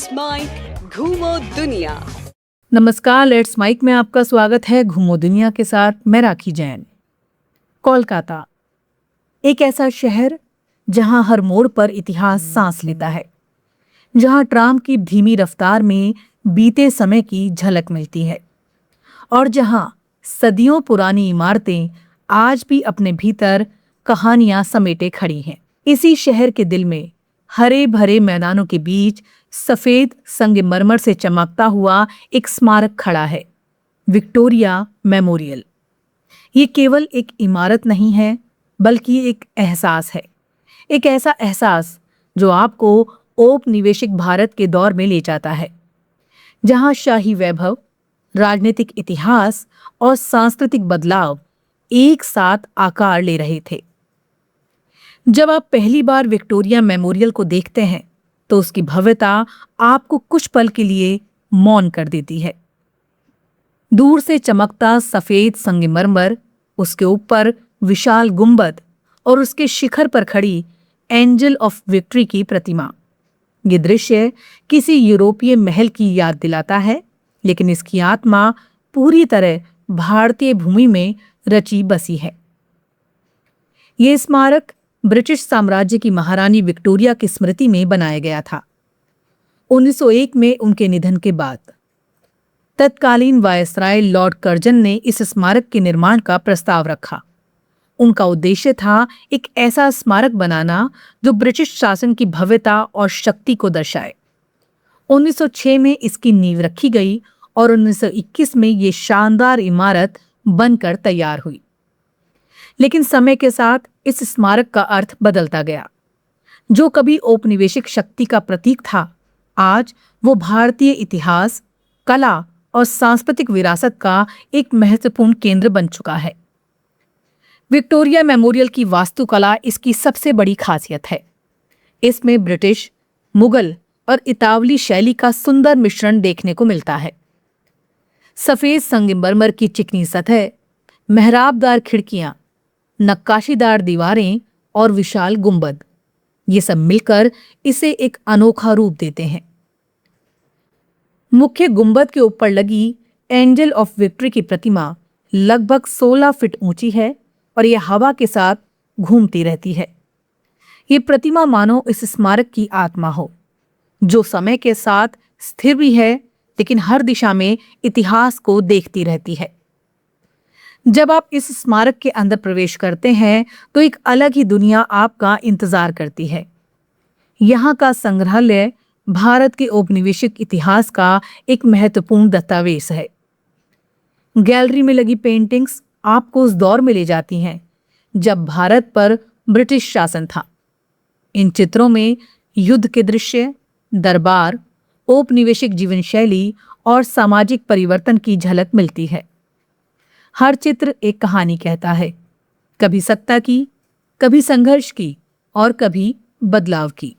Let's mic घूमो दुनिया। नमस्कार, लेट्स माइक में आपका स्वागत है। घूमो दुनिया के साथ मैं राखी जैन। कोलकाता एक ऐसा शहर जहां हर मोड़ पर इतिहास सांस लेता है, जहां ट्राम की धीमी रफ्तार में बीते समय की झलक मिलती है और जहां सदियों पुरानी इमारतें आज भी अपने भीतर कहानियां समेटे खड़ी हैं। इसी शहर के दिल में हरे भरे मैदानों के बीच सफेद संगमरमर से चमकता हुआ एक स्मारक खड़ा है, विक्टोरिया मेमोरियल। ये केवल एक इमारत नहीं है, बल्कि एक एहसास है। एक ऐसा एहसास जो आपको औपनिवेशिक भारत के दौर में ले जाता है, जहां शाही वैभव, राजनीतिक इतिहास और सांस्कृतिक बदलाव एक साथ आकार ले रहे थे। जब आप पहली बार विक्टोरिया मेमोरियल को देखते हैं तो उसकी भव्यता आपको कुछ पल के लिए मौन कर देती है। दूर से चमकता सफेद संगमरमर, उसके ऊपर विशाल गुंबद और उसके शिखर पर खड़ी एंजल ऑफ विक्ट्री की प्रतिमा। ये दृश्य किसी यूरोपीय महल की याद दिलाता है, लेकिन इसकी आत्मा पूरी तरह भारतीय भूमि में रची बसी है। ये स्मारक ब्रिटिश साम्राज्य की महारानी विक्टोरिया की स्मृति में बनाया गया था। 1901 में उनके निधन के बाद तत्कालीन वायसराय लॉर्ड कर्जन ने इस स्मारक के निर्माण का प्रस्ताव रखा। उनका उद्देश्य था एक ऐसा स्मारक बनाना जो ब्रिटिश शासन की भव्यता और शक्ति को दर्शाए। 1906 में इसकी नींव रखी गई और 1921 में ये शानदार इमारत बनकर तैयार हुई। लेकिन समय के साथ इस स्मारक का अर्थ बदलता गया। जो कभी औपनिवेशिक शक्ति का प्रतीक था, आज वो भारतीय इतिहास, कला और सांस्कृतिक विरासत का एक महत्वपूर्ण केंद्र बन चुका है। विक्टोरिया मेमोरियल की वास्तुकला इसकी सबसे बड़ी खासियत है। इसमें ब्रिटिश, मुगल और इतावली शैली का सुंदर मिश्रण देखने को मिलता है। सफेद संगमरमर की चिकनी सतह, मेहराबदार खिड़कियां, नक्काशीदार दीवारें और विशाल गुंबद, ये सब मिलकर इसे एक अनोखा रूप देते हैं। मुख्य गुंबद के ऊपर लगी एंजल ऑफ विक्ट्री की प्रतिमा लगभग 16 फीट ऊंची है और यह हवा के साथ घूमती रहती है। ये प्रतिमा मानो इस स्मारक की आत्मा हो, जो समय के साथ स्थिर भी है, लेकिन हर दिशा में इतिहास को देखती रहती है। जब आप इस स्मारक के अंदर प्रवेश करते हैं तो एक अलग ही दुनिया आपका इंतजार करती है। यहाँ का संग्रहालय भारत के औपनिवेशिक इतिहास का एक महत्वपूर्ण दस्तावेज है। गैलरी में लगी पेंटिंग्स आपको उस दौर में ले जाती हैं जब भारत पर ब्रिटिश शासन था। इन चित्रों में युद्ध के दृश्य, दरबार, औपनिवेशिक जीवन शैली और सामाजिक परिवर्तन की झलक मिलती है। हर चित्र एक कहानी कहता है, कभी सत्ता की, कभी संघर्ष की और कभी बदलाव की।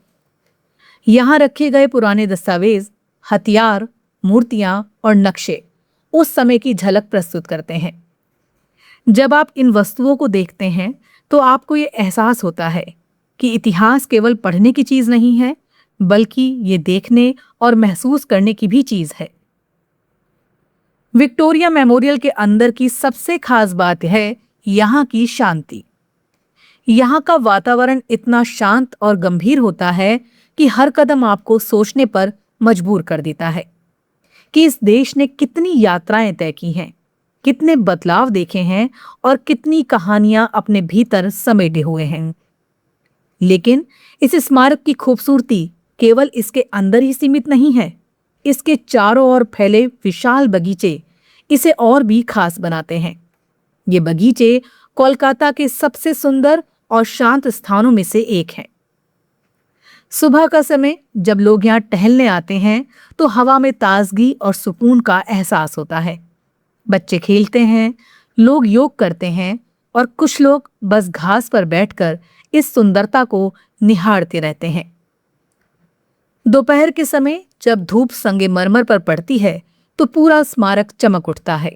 यहाँ रखे गए पुराने दस्तावेज, हथियार, मूर्तियां और नक्शे उस समय की झलक प्रस्तुत करते हैं। जब आप इन वस्तुओं को देखते हैं तो आपको ये एहसास होता है कि इतिहास केवल पढ़ने की चीज नहीं है, बल्कि ये देखने और महसूस करने की भी चीज है। विक्टोरिया मेमोरियल के अंदर की सबसे खास बात है यहाँ की शांति। यहाँ का वातावरण इतना शांत और गंभीर होता है कि हर कदम आपको सोचने पर मजबूर कर देता है कि इस देश ने कितनी यात्राएं तय की हैं, कितने बदलाव देखे हैं और कितनी कहानियां अपने भीतर समेटे हुए हैं। लेकिन इस स्मारक की खूबसूरती केवल इसके अंदर ही सीमित नहीं है। इसके चारों ओर फैले विशाल बगीचे इसे और भी खास बनाते हैं। ये बगीचे कोलकाता के सबसे सुंदर और शांत स्थानों में से एक है। सुबह का समय जब लोग यहाँ टहलने आते हैं तो हवा में ताजगी और सुकून का एहसास होता है। बच्चे खेलते हैं, लोग योग करते हैं और कुछ लोग बस घास पर बैठकर इस सुंदरता को निहारते रहते हैं। दोपहर के समय जब धूप संगमरमर पर पड़ती है तो पूरा स्मारक चमक उठता है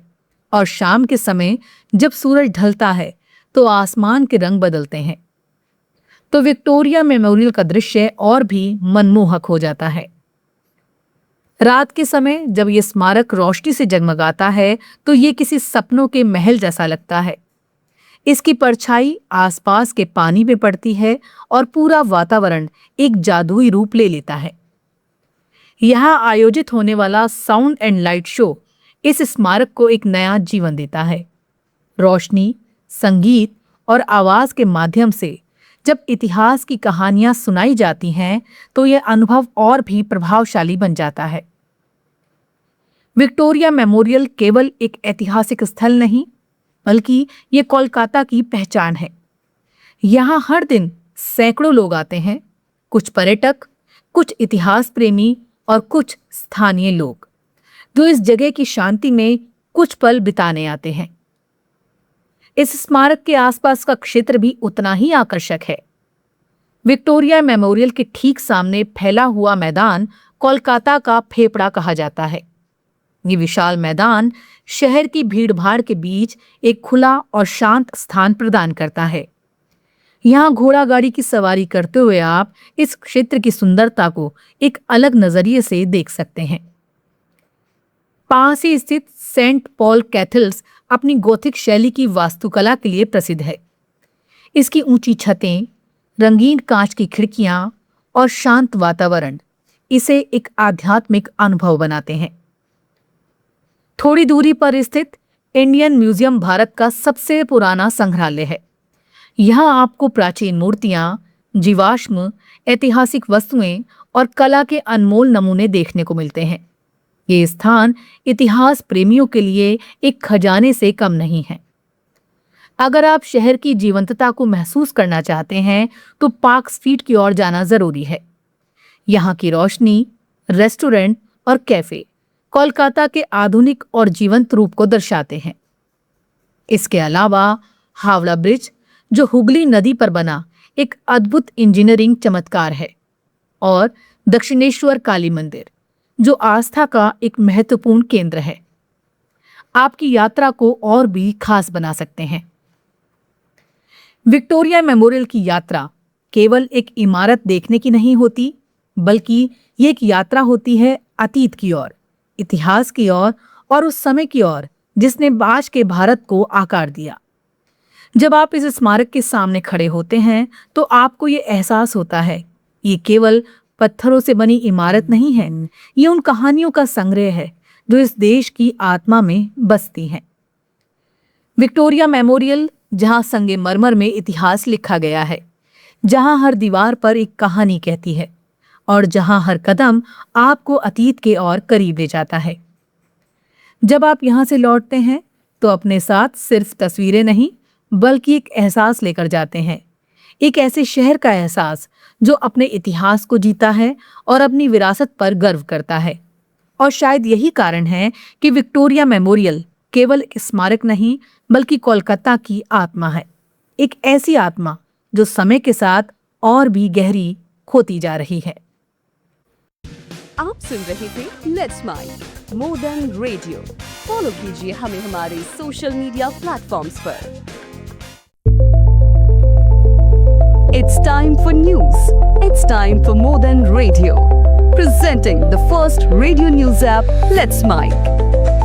और शाम के समय जब सूरज ढलता है तो आसमान के रंग बदलते हैं। तो विक्टोरिया मेमोरियल का दृश्य और भी मनमोहक हो जाता है। रात के समय जब ये स्मारक रोशनी से जगमगाता है तो ये किसी सपनों के महल जैसा लगता है। इसकी परछाई आसपास के पानी में पड़ती है और पूरा वातावरण एक जादुई रूप ले लेता है। यहाँ आयोजित होने वाला साउंड एंड लाइट शो इस स्मारक को एक नया जीवन देता है। रोशनी, संगीत और आवाज के माध्यम से जब इतिहास की कहानियां सुनाई जाती हैं तो यह अनुभव और भी प्रभावशाली बन जाता है। विक्टोरिया मेमोरियल केवल एक ऐतिहासिक स्थल नहीं, बल्कि ये कोलकाता की पहचान है। यहाँ हर दिन सैकड़ों लोग आते हैं, कुछ पर्यटक, कुछ इतिहास प्रेमी और कुछ स्थानीय लोग, जो इस जगह की शांति में कुछ पल बिताने आते हैं। इस स्मारक के आसपास का क्षेत्र भी उतना ही आकर्षक है। विक्टोरिया मेमोरियल के ठीक सामने फैला हुआ मैदान कोलकाता का फेफड़ा कहा जाता है। ये विशाल मैदान शहर की भीड़भाड़ के बीच एक खुला और शांत स्थान प्रदान करता है। यहाँ घोड़ा गाड़ी की सवारी करते हुए आप इस क्षेत्र की सुंदरता को एक अलग नजरिए से देख सकते हैं। पास ही स्थित सेंट पॉल कैथेड्रल अपनी गोथिक शैली की वास्तुकला के लिए प्रसिद्ध है। इसकी ऊंची छतें, रंगीन कांच की खिड़कियां और शांत वातावरण इसे एक आध्यात्मिक अनुभव बनाते हैं। थोड़ी दूरी पर स्थित इंडियन म्यूजियम भारत का सबसे पुराना संग्रहालय है। यहाँ आपको प्राचीन मूर्तियां, जीवाश्म, ऐतिहासिक वस्तुएं और कला के अनमोल नमूने देखने को मिलते हैं। ये स्थान इतिहास प्रेमियों के लिए एक खजाने से कम नहीं है। अगर आप शहर की जीवंतता को महसूस करना चाहते हैं तो पार्क स्ट्रीट की ओर जाना जरूरी है। यहाँ की रोशनी, रेस्टोरेंट और कैफे कोलकाता के आधुनिक और जीवंत रूप को दर्शाते हैं। इसके अलावा हावड़ा ब्रिज, जो हुगली नदी पर बना एक अद्भुत इंजीनियरिंग चमत्कार है, और दक्षिणेश्वर काली मंदिर, जो आस्था का एक महत्वपूर्ण केंद्र है, आपकी यात्रा को और भी खास बना सकते हैं। विक्टोरिया मेमोरियल की यात्रा केवल एक इमारत देखने की नहीं होती, बल्कि ये एक यात्रा होती है अतीत की ओर, इतिहास की ओर और उस समय की ओर जिसने आज के भारत को आकार दिया। जब आप इस स्मारक के सामने खड़े होते हैं तो आपको ये एहसास होता है, ये केवल पत्थरों से बनी इमारत नहीं है, ये उन कहानियों का संग्रह है जो इस देश की आत्मा में बसती हैं। विक्टोरिया मेमोरियल, जहां संगमरमर में इतिहास लिखा गया है, जहां हर दीवार पर एक कहानी कहती है और जहां हर कदम आपको अतीत के और करीब ले जाता है। जब आप यहां से लौटते हैं तो अपने साथ सिर्फ तस्वीरें नहीं, बल्कि एक एहसास लेकर जाते हैं, एक ऐसे शहर का एहसास जो अपने इतिहास को जीता है और अपनी विरासत पर गर्व करता है। और शायद यही कारण है कि विक्टोरिया मेमोरियल केवल एक स्मारक नहीं, बल्कि कोलकाता की आत्मा है, एक ऐसी आत्मा जो समय के साथ और भी गहरी होती जा रही है। आप सुन रहे थे let's mike more than radio. Follow कीजिए हमें हमारे सोशल मीडिया प्लेटफॉर्म्स पर। It's time for news. It's time for More Than Radio. Presenting the first radio news app, Let's Mic.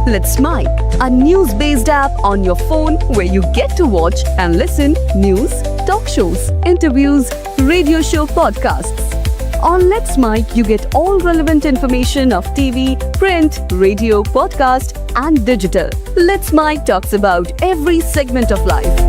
Let's Mic, a news-based app on your phone where you get to watch and listen news, talk shows, interviews, radio show podcasts. On Let's Mic, you get all relevant information of TV, print, radio, podcast, and digital. Let's Mic talks about every segment of life.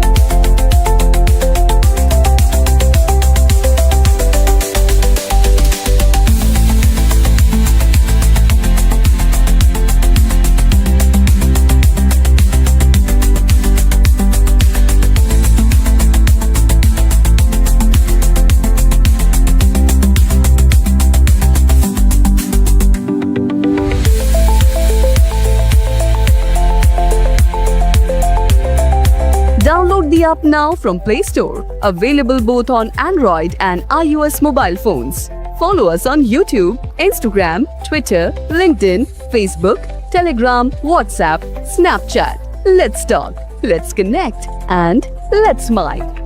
Download the app now from Play Store. Available both on Android and iOS mobile phones. Follow us on YouTube, Instagram, Twitter, LinkedIn, Facebook, Telegram, WhatsApp, Snapchat. Let's talk, let's connect, and let's mic.